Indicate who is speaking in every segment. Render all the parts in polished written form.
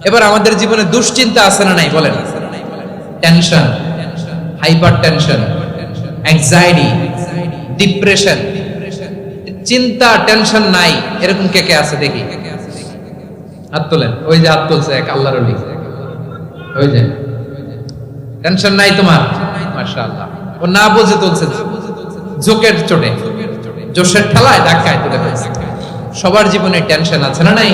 Speaker 1: এবার আমাদের জীবনে দুশ্চিন্তা আছে না নাই বলেন? Tension, hyper tension, anxiety, depression, চিন্তা টেনশন নাই এরকম কে কে আছে দেখি, হাত তোলেন। ওই যে হাত তুলছে এক আল্লাহর ওলি, ওই যে টেনশন নাই তোমার, মাশাআল্লাহ। ও না বুঝে তুলছে, জোকের চোটে, জোশের ঠেলায় ধাক্কায় তুলে ফেলছে। সবার জীবনে টেনশন আছে না নাই?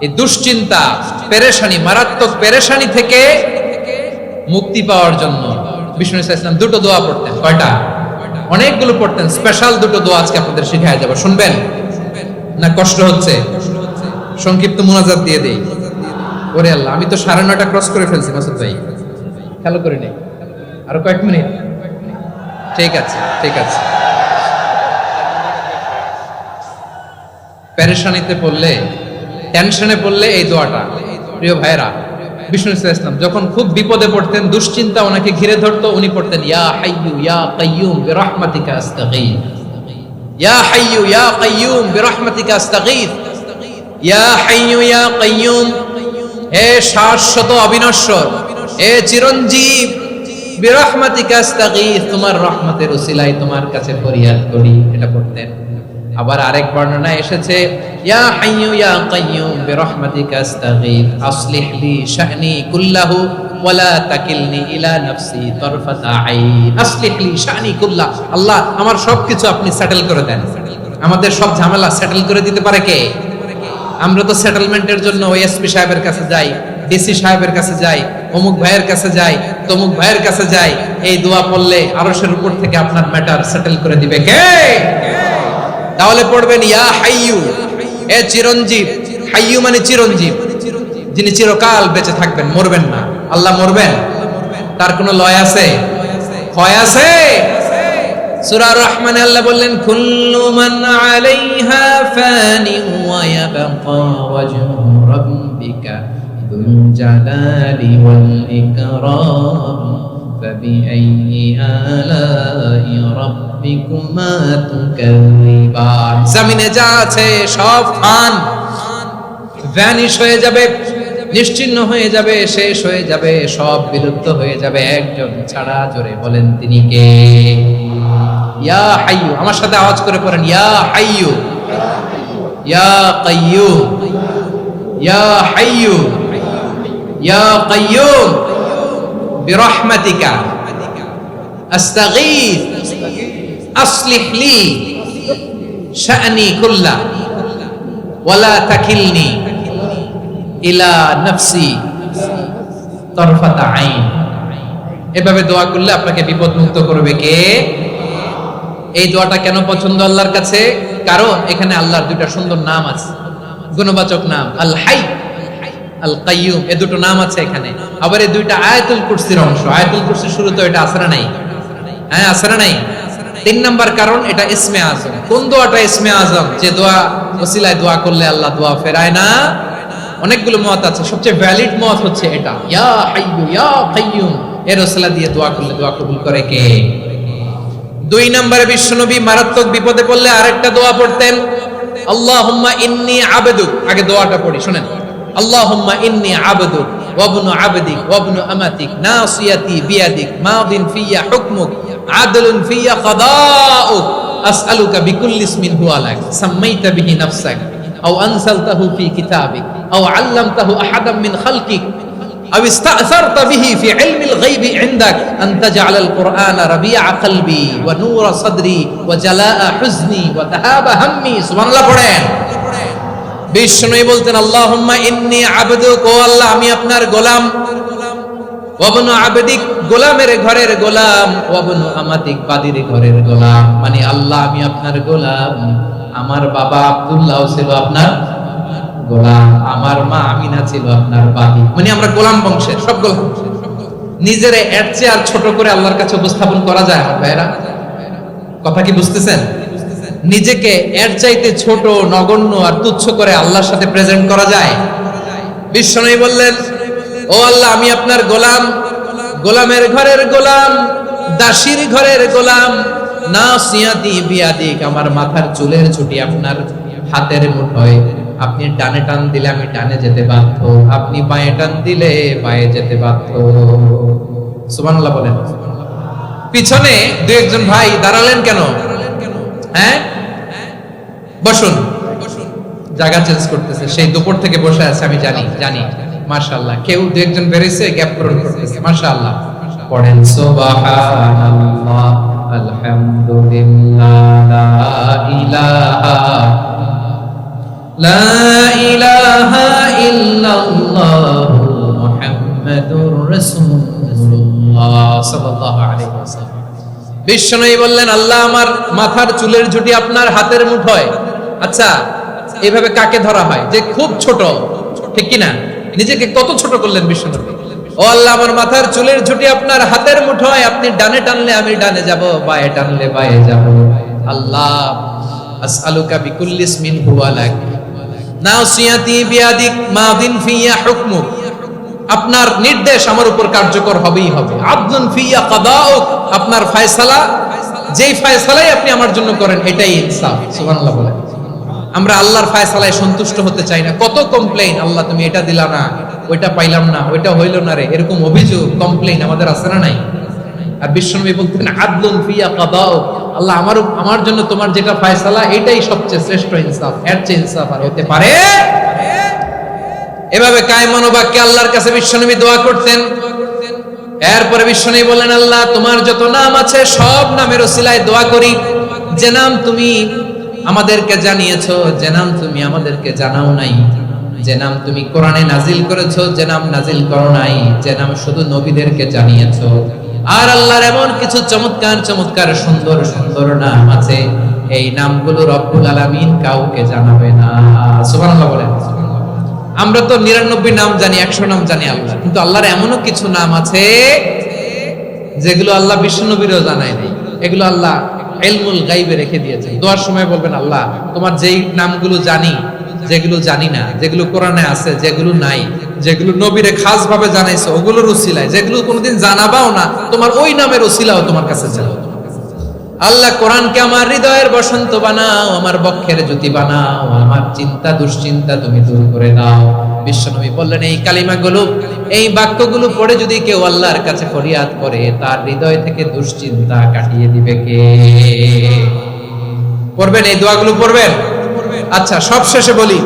Speaker 1: এই দুশ্চিন্তা, পেরেশানি, মারাত্মক পেরেশানি থেকে মুক্তি পাওয়ার জন্য বিষ্ণু ইসলাম দুটো দোয়া পড়তেন। কয়টা? অনেকগুলো পড়তেন। স্পেশাল দুটো দোয়া আজকে আপনাদের শিখায় যাব, শুনবেন না? কষ্ট হচ্ছে? সংক্ষিপ্ত মুনাজাত দিয়ে দেই। ওরে আল্লাহ, আমি তো 9:30 ক্রস করে ফেলছি মাসুদ ভাই, খেয়াল করে নেই। আরো কয়েক মিনিট? ঠিক আছে, ঠিক আছে। পেরেশানিতে পড়লে, টেনশনে পড়লে এই দোয়াটা, প্রিয় ভাইরা, বিষ্ণু ইসলাম যখন খুব বিপদে পড়তেন, দুশ্চিন্তা ওনাকে ঘিরে ধরতো, উনি পড়তেন ইয়া হাইয়ু ইয়া কাইয়ুম বিরহমাতিকা আস্তাগীথ, ইয়া হাইয়ু ইয়া কাইয়ুম বিরহমাতিকা আস্তাগীথ, ইয়া হাইয়ু ইয়া কাইয়ুম, হে শাশ্বত অবিনশ্বর, হে চিরঞ্জীব, বিরহমাতিকা আস্তাগীথ, তোমার রহমতের উসিলায় তোমার কাছে ফরিয়াদ করি। এটা পড়তেন। আবার আরেক বর্ণনা এসেছে ইয়া হাইয়ু ইয়া কাইয়ুম বিরহমাতিকা আস্তাগীথ আসলিহ লি শা'নি কুল্লাহু ওয়ালা তাকিলনি ইলা নাফসি তারফাতা আইন, আসলিহ লি শা'নি কুল্লাহ, আল্লাহ আমার সবকিছু আপনি সেটেল করে দেন। আমাদের সব ঝামেলা সেটেল করে দিতে পারে কে? আমরা তো সেটেলমেন্টের জন্য ওই এসপি সাহেবের কাছে যাই, ডিসি সাহেবের কাছে যাই, অমুক ভাইয়ের কাছে যাই, তমুক ভাইয়ের কাছে যাই। এই দোয়া পড়লে আরশের উপর থেকে আপনার ম্যাটার সেটেল করে দিবে কে? তাহলে পড়বেন ইয়া হাইয়ু, এ চিরঞ্জীব। হাইয়ু মানে চিরঞ্জীব, যিনি চিরকাল বেঁচে থাকবেন, মরবেন না। আল্লাহ মরবেন? তার কোনো লয় আছে? ক্ষয় আছে? সূরা রহমানে আল্লাহ বললেন কুল্লু মান আলাইহা ফানি ওয়া ইয়াবকা ওয়াজহু রাব্বিকা যুল জালালি ওয়াল ইকরাম ফাবিআইয়ি আলাই রাব্বিকুমা তুকাযিবান। জমিনে যা আছে সব ফান, ভ্যানিশ হয়ে যাবে, নিশ্চিহ্ন হয়ে যাবে, শেষ হয়ে যাবে, সব বিলুপ্ত হয়ে যাবে, একজন ছাড়া। জোরে বলেন তিনি কে? ইয়া হাইয়ু, আমার সাথে আওয়াজ করে পড়েন ইয়া হাইয়ু ইয়া কাইয়ুম ইয়া হাইয়ু ইয়া কাইয়ুম বিরহমাতিকা আস্তাগীথ আসলিহ লি শা'নি কুল্লা ওয়ালা তাকিলনি ইলা নাফসি তারফাতা আইন। এভাবে দোয়া করলে আপনাকে বিপদ মুক্ত করবে কে? এই দোয়াটা কেন পছন্দ আল্লাহর কাছে? কারণ এখানে আল্লাহর দুইটা সুন্দর নাম আছে, গুণবাচক নাম, আল হাই, আল কাইয়ুম, এই দুটো নাম আছে এখানে। আবার এই দুইটা আয়াতুল কুরসির অংশ। আয়াতুল কুরসির শুরুতে এটা আছে না নাই? হ্যাঁ, আছে না নাই? 3 নাম্বার কারণ এটা ইসমে আজম। কোন দোয়াটা ইসমে আজম? যে দোয়া ওসিলায় দোয়া করলে আল্লাহ দোয়া ফেরায় না। অনেকগুলো মত আছে, সবচেয়ে ভ্যালিড মত হচ্ছে এটা, ইয়া হাইয়ু ইয়া কাইয়ুম, এর ওসিলা দিয়ে দোয়া করলে দোয়া কবুল করে কে? 2 নম্বরে বিশ্বনবী মারাত্মক বিপদে পড়লে আরেকটা দোয়া পড়তেন, আল্লাহুম্মা ইন্নী আবদুক। আগে দোয়াটা পড়ি, শুনেন। আল্লাহুম্মা ইন্নী আবদুক ওয়া ইবনু আবদিক ওয়া ইবনু আমাতিক নাসিয়াতি বিয়াদিক মাদিন ফিয়া হুকমুক আদলুন ফিয়া কাদাউক আসআলুকা বিকুল্লি ইসমিন হুয়া লাক সাম্মাইতা বিহি নাফসাক আও আনসালতাহু ফি কিতাবিক আও আল্লামতাহু আহাদাম মিন খালকিক أو استأثرت به في علم الغيب عندك أن تجعل القرآن ربيع قلبي ونور صدري وجلاء حزني وذهاب همي। سبحان الله পড়েন। বিষ্ণুই বলতেন আল্লাহুম্মা ইন্নী আবদুক, ও আল্লাহ আমি আপনার গোলাম, ওয়া ইবনু আবদিক, গোলামের ঘরের গোলাম, ওয়া ইবনু আমাতিক, বাদীর ঘরের গোলাম। মানে আল্লাহ আমি আপনার গোলাম। আমার বাবা আব্দুল্লাহ ছিল আপনার গোলাম, আমার মা আমিনা ছিল আপনার বাদী। মানে আমরা গোলাম বংশের, সব গোলাম। নিজের এর চেয়ে আর ছোট করে আল্লাহর কাছে উপস্থাপন করা যায় আমার ভাইরা? কথা কি বুঝতেছেন? নিজেকে এর চাইতে ছোট, নগণ্য আর তুচ্ছ করে আল্লাহর সাথে প্রেজেন্ট করা যায়? বিশ্বনবী বললেন ও আল্লাহ আমি আপনার গোলাম, গোলামের ঘরের গোলাম, দাসীর ঘরের গোলাম, নাসিয়াতি বিয়াদিক, আমার মাথার চুলের ছুটি আপনার হাতের মুঠোয়, আপনি ডানে টান দিলে আমি ডানে যেতে বাধ্য, আপনি বাঁয়ে টান দিলে বাঁয়ে যেতে বাধ্য। সুবহানাল্লাহ বলেন। পিছনে দুই একজন ভাই দাঁড়ালেন কেন? হ্যাঁ, বসুন। জায়গা চেঞ্জ করতেছে, সেই দুপুর থেকে বসে আছে আমি জানি। মাশাআল্লাহ, কেউ দুই একজন বেরিয়েছে, গ্যাপ পূরণ করতেছে। মাশাআল্লাহ, পড়েন সুবহানাল্লাহ, আলহামদুলিল্লাহ, লা ইলাহা ইল্লাল্লাহ মুহাম্মাদুর রাসূলুল্লাহ সাল্লাল্লাহু আলাইহি ওয়াসাল্লাম। বিশ্বনবী বললেন, আল্লাহ আমার মাথার চুলের ঝুঁটি আপনার হাতের মুঠোয়। আচ্ছা, এইভাবে কাকে ধরা হয়? যে খুব ছোট, ঠিক কি না? নিজেকে কত ছোট করলেন বিশ্বনবী। ও আল্লাহ, আমার মাথার চুলের ঝুঁটি আপনার হাতের মুঠোয়, আপনি ডানে টানলে আমি ডানে যাব, বাঁয়ে টানলে বাঁয়ে যাব। আল্লাহ, আসআলুকা বিকুল্লি ইসমিন হুয়া লাক নাসিয়াতি বিয়াদিক মাদিন ফিয়া হুকমুক। আপনার নির্দেশ আমার উপর কার্যকর হবেই হবে। আদলুন ফিয়া কাদাউক, আপনার ফয়সালা, যেই ফয়সালাই আপনি আমার জন্য করেন এটাই ইনসাফ। সুবহানাল্লাহ বলেন। আমরা আল্লাহর ফয়সালায় সন্তুষ্ট হতে চাই না। কত কমপ্লেইন, আল্লাহ তুমি এটা দিলা না, ওইটা পাইলাম না, ওইটা হইল না রে, এরকম অভিযোগ কমপ্লেইন আমাদের আছে না নাই? আর বিশ্বনবী বলতেন, আদলুন ফিয়া কাদাউক, আল্লাহ আমার জন্য তোমার যেটা ফয়সালা এটাই সবচেয়ে শ্রেষ্ঠ ইনসাফ, এর চেয়ে ইনসাফ আর হতে পারে? এভাবে কায়মান বাক্যে আল্লাহর কাছে বিশ্বনবী দোয়া করতেন। এরপরে বিশ্বনবী বললেন, আল্লাহ তোমার যত নাম আছে সব নামের ওসিলায় দোয়া করি, যে নাম তুমি আমাদেরকে জানিয়েছো, যে নাম তুমি আমাদেরকে জানাও নাই, যে নাম তুমি কোরআনে নাজিল করেছো, যে নাম নাজিল করো নাই, যে নাম শুধু নবীদেরকে জানিয়েছো। আর আল্লাহর এমন কিছু চমৎকার চমৎকার সুন্দর সুন্দর নাম আছে, এই নামগুলো রব্বুল আলামিন কাউকে জানাবে না। সুবহানাল্লাহ বলেন। আমরা তো 99 নাম জানি, 100 নাম জানি আল্লাহ, কিন্তু আল্লাহর এমনও কিছু নাম আছে যেগুলো আল্লাহ বিশ্বনবীরও জানায় নাই। এগুলো আল্লাহ ইলমুল গায়বে রেখে দিয়েছেন। দোয়ার সময় বলবেন, আল্লাহ তোমার যেই নামগুলো জানি, যেগুলো জানি না, যেগুলো কোরআনে আছে, যেগুলো নাই, যেগুলো নবীরে খাস ভাবে জানাইছো ওগুলোর উসিলায়, যেগুলো কোনোদিন জানাবাও না, তোমার ওই নামের উসিলাও তোমার কাছে চাও। আল্লাহ কোরআনকে আমার হৃদয়ের বসন্ত বানাও, আমার বক্ষের জ্যোতি বানাও, আমার চিন্তা দুশ্চিন্তা তুমি দূর করে দাও। বিশ্বনবী বললেন, এই কালিমাগুলো, এই বাক্যগুলো পড়ে যদি কেউ আল্লাহর কাছে ফরিয়াদ করে, তার হৃদয় থেকে দুশ্চিন্তা কাটিয়ে দিবে কে? পড়বেন, এই দোয়াগুলো পড়বেন। আচ্ছা, সব শেষে বলি,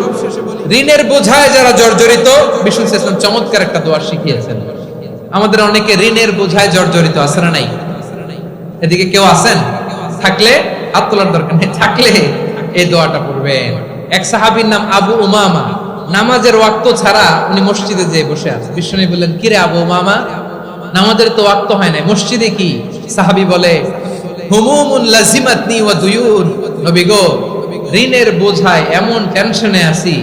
Speaker 1: ঋণের বোঝায় যারা জর্জরিত, বিষ্ণু ইসলাম চমৎকার একটা দোয়া শিখিয়েছেন। আমাদের অনেকে ঋণের বোঝায় জর্জরিত, আছে না নাই? এদিকে কেউ আছেন? থাকলে হাত তোলার দরকার নেই, থাকলে এই দোয়াটা পড়বেন। এক সাহাবীর নাম আবু উমামা, নামাজের ওয়াক্ত ছাড়া উনি মসজিদে যেয়ে বসে আছে। বিশ্বনবী বললেন, কি রে আবু উমামা, নামাজের তো ওয়াক্ত হয় না, মসজিদে কি? সাহাবী বলে, হুমুমুন লাজিমাতনি ওয়া দুয়ুন, নবী গো, ঋণের বোঝায় এমন টেনশনে আছি,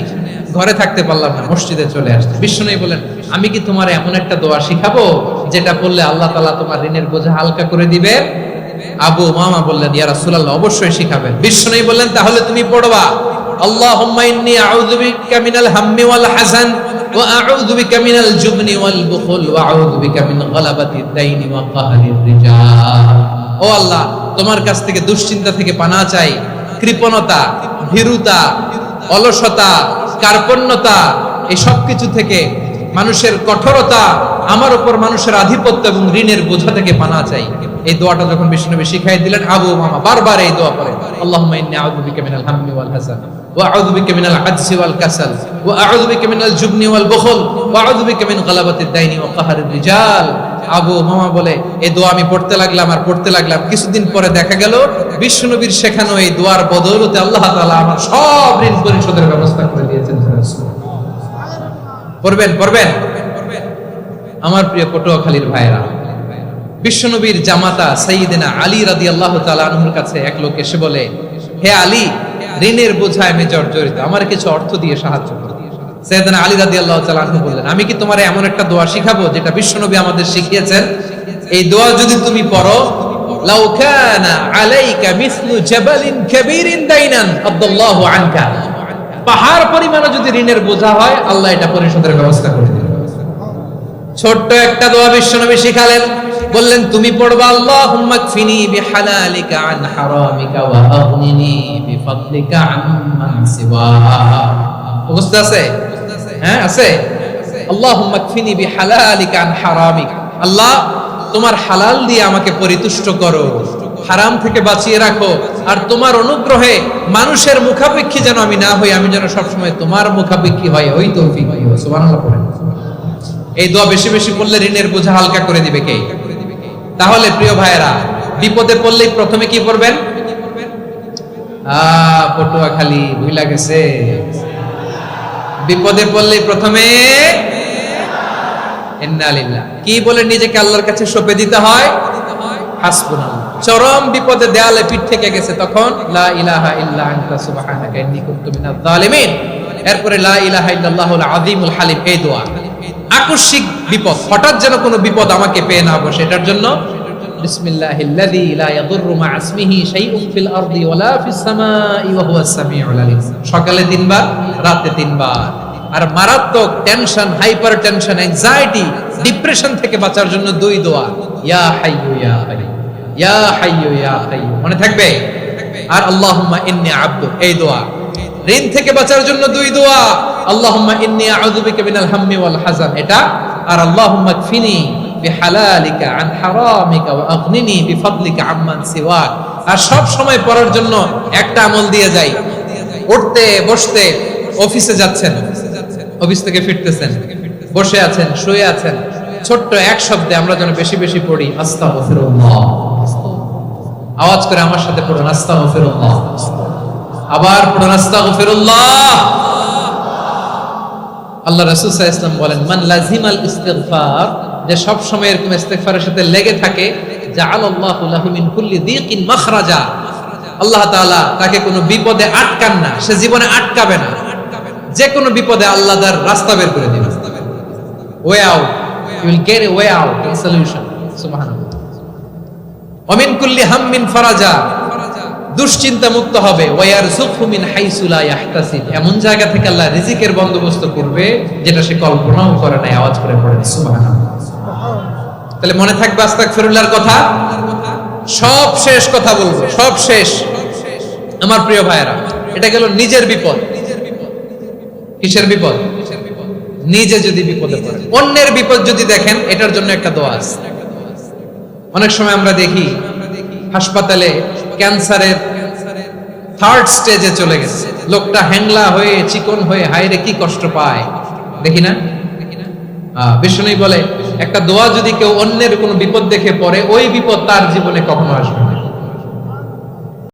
Speaker 1: ঘরে থাকতে পারলাম না, মসজিদে চলে আসছে। বিশ্বনবী বলেন, আমি কি তোমার এমন একটা দোয়া শিখাবো যেটা পড়লে আল্লাহ তাআলা তোমার ঋণের বোঝা হালকা করে দিবে? আবু উমামা বললেন, ইয়া রাসূলুল্লাহ, অবশ্যই শিখাবেন। বিশ্বনবী বললেন, তাহলে তুমি পড়বা, আল্লাহুম্মা ইন্নী আউযু বিকা মিনাল হাম্মি ওয়াল হাযান ওয়া আউযু বিকা মিনাল জুবনি ওয়াল বুখল ওয়া আউযু বিকা মিন গালাবাতিদ দাইনি ওয়া কাহরির রিজাল। ও আল্লাহ, তোমার কাছ থেকে দুশ্চিন্তা থেকে পানাহ চাই, কৃপণতা, ভীরুতা, অলসতা, কার্পণ্যতা, এই সব কিছু থেকে, মানুষের কঠোরতা, আমার উপর মানুষের আধিপত্য এবং ঋণের বোঝা থেকে পানাহ চাই। এই দোয়াটা যখন বিশ্বনবী শিখাই দিলেন, আবু উমামা বারবার এই দোয়া পড়েন, আল্লাহুম্মা ইন্নী আউযু বিকা মিনাল হাম্মি ওয়াল হাযান ওয়া আউযু বিকা মিনাল আজজি ওয়াল কাসাল ওয়া আউযু বিকা মিনাল জুবনি ওয়াল বুখল ওয়া আউযু বিকা মিন গালাবাতিদ দাইনি ওয়া কাহরির রিজাল। আবু উমামা বলে, এই দোয়া আমি পড়তে লাগলাম। কিছুদিন পরে দেখা গেল বিশ্বনবীর শেখানো এই দোয়ার বদৌলতে আল্লাহ তাআলা আমার সব ঋণ পরিশোধের ব্যবস্থা করে দিয়েছেন। পড়বেন। আমার প্রিয় পটুয়াখালীর ভাইরা, বিশ্বনবীর জামাতা সাইয়্যিদিনা আলী রাদিয়াল্লাহু তাআলা আনহুর কাছে এক লোক এসে বলে, হে আলী, ঋণের বোঝায় আমি জর্জরিত, আমার কিছু অর্থ দিয়ে সাহায্য করো। সাইয়্যিদিনা আলী রাদিয়াল্লাহু তাআলা আনহু বললেন, আমি কি তোমারে এমন একটা দোয়া শিখাবো যেটা বিশ্বনবী আমাদের শিখিয়েছেন? এই দোয়া যদি তুমি পড়ো, লাউ কানা আলাইকা মিসলু জাবালিন কাবীরিন দাইনান আদাল্লাহু আনকা, পাহাড় পরিমাণ যদি ঋণের বোঝা হয়, আল্লাহ এটা পরিশোধের ব্যবস্থা করে দিবেন। ছোট্ট একটা দোয়া বিশ্বনবী শিখালেন, বললেন, তুমি পড়বা, আল্লাহুম্মা কফিনি বিহালালিকা আন হারামিকা ওয়া আগনিনি বিফাদলিকা আম্মান সিওয়া। ও বুঝতে আছে? হ্যাঁ আছে। আল্লাহুম্মা কফিনি বিহালালিকা আন হারামিক, আল্লাহ তোমার হালাল দিয়ে আমাকে পরিতুষ্ট করো, হারাম থেকে বাঁচিয়ে রাখো, আর তোমার অনুগ্রহে মানুষের মুখাপেক্ষী যেন আমি না হই, আমি যেন সবসময় তোমার মুখাপেক্ষী হয়, ওই তৌফিক দিও। সুবহানাল্লাহ পড়েন। এই দোয়া বেশি বেশি পড়লে ঋণের বোঝা হালকা করে দিবে কে? তাহলে প্রিয় ভাইয়েরা, বিপদে পড়লেই প্রথমে কি পড়বেন? পটুয়াখালী ভুলা গেছে। বিপদে পড়লেই প্রথমে ইন্না লিল্লাহ কি বলে নিজেকে আল্লাহর কাছে সঁপে দিতে হয়? হাসবুনাল্লাহ। চরম বিপদে দেয়ালে পিঠ থেকে গেছে, তখন লা ইলাহা ইল্লা আনতা সুবহানাকা ইন্নী কুনতু মিনাজ জালিমিন। এরপরে লা ইলাহা ইল্লাল্লাহুল আযীমুল হালিম, এই দোয়া। আকস্মিক বিপদ, হঠাৎ যেন কোনো বিপদ আমাকে পেয়ে না বসে, এটার জন্য বিসমিল্লাহিল্লাযী লা ইয়াদুররু মা ইসমিহি শাইউন ফিল আরদি ওয়ালা ফিস সামাই ওয়া হুয়াস সামিউল আলীম। সকালে 3 বার, রাতে 3 বার। আর মারাত্মক tension, hyper tension, anxiety, depression থেকে বাঁচার জন্য 2 দোয়া, ইয়া হাইয়্যু ইয়া কাইয়্যুম, ইয়া হাইয়্যু ইয়া কাইয়্যুম, মনে থাকবে? আর আল্লাহুম্মা ইন্নী আবদু, এই দোয়া। ঋণ থেকে বাঁচার জন্য 2 দোয়া, আল্লাহুম্মা ইন্নী আউযু বিকা মিনাল হাম্মি ওয়াল হাযান, এটা। আর আল্লাহুম্মা কফিনি বিহালালিকা আন হারামিকা ওয়া আগনিনি বিফাদলিকা আম্মান সিওয়াক। আর সব সময় পড়ার জন্য একটা আমল দিয়ে যাই, উঠতে বসতে, অফিসে যাচ্ছেন, অফিস থেকে ফিরতেছেন, বসে আছেন, শুয়ে আছেন, ছোট্ট এক শব্দে আমরা যেন বেশি বেশি পড়ি আস্তাগফিরুল্লাহ। আওয়াজ করে আমার সাথে পড়ুন আস্তাগফিরুল্লাহ, আবার পড়ুন আস্তাগফিরুল্লাহ। আল্লাহ রাসূল সাল্লাল্লাহু আলাইহি ওয়াসাল্লাম বলেন, মান লাজিমাল ইস্তিগফার, যে সব সময় এরকম ইস্তিগফারের সাথে লেগে থাকে, জাআলাল্লাহু লাহু মিন কুল্লি যিকিন মাখরাজা, আল্লাহ তাআলা তাকে কোনো বিপদে আটকান না, সে জীবনে আটকাবে না, যে কোনো বিপদে আল্লাহ তার রাস্তা বের করে দিবেন, way out, you will get a way out, a solution. সুবহানাল্লাহ। ওয়া মিন কুল্লি হাম্মিন ফারাজা, দুশ্চিন্তা মুক্ত হবে, ওয়া ইয়ারযুকহু মিন হাইসু লা ইয়াহতাসিব, এমন জায়গা থেকে আল্লাহ রিজিকের বন্দোবস্ত করবে যেটা সে কল্পনাও করে নাই। আওয়াজ করে পড়েন সুবহানাল্লাহ। তাহলে মনে থাকবে আস্তাগফিরুল্লাহর কথা। সব শেষ কথা বলবো, সব শেষ আমার প্রিয় ভাইয়েরা। এটা গেল নিজের বিপদ। কিসের বিপদ? নিজে যদি বিপদে পড়ে। অন্যের বিপদ যদি দেখেন, এটার জন্য একটা দোয়া আছে। অনেক সময় আমরা দেখি হাসপাতালে ক্যান্সারের 3rd স্টেজে চলে গেছে, লোকটা হ্যাংলা হয়ে, চিকন হয়ে, হায়রে কি কষ্ট পায়, দেখি না? বিষ্ণু বলে, একটা দোয়া যদি কেউ অন্যের কোনো বিপদ দেখে পড়ে, ওই বিপদ তার জীবনে কখনো আসবে না।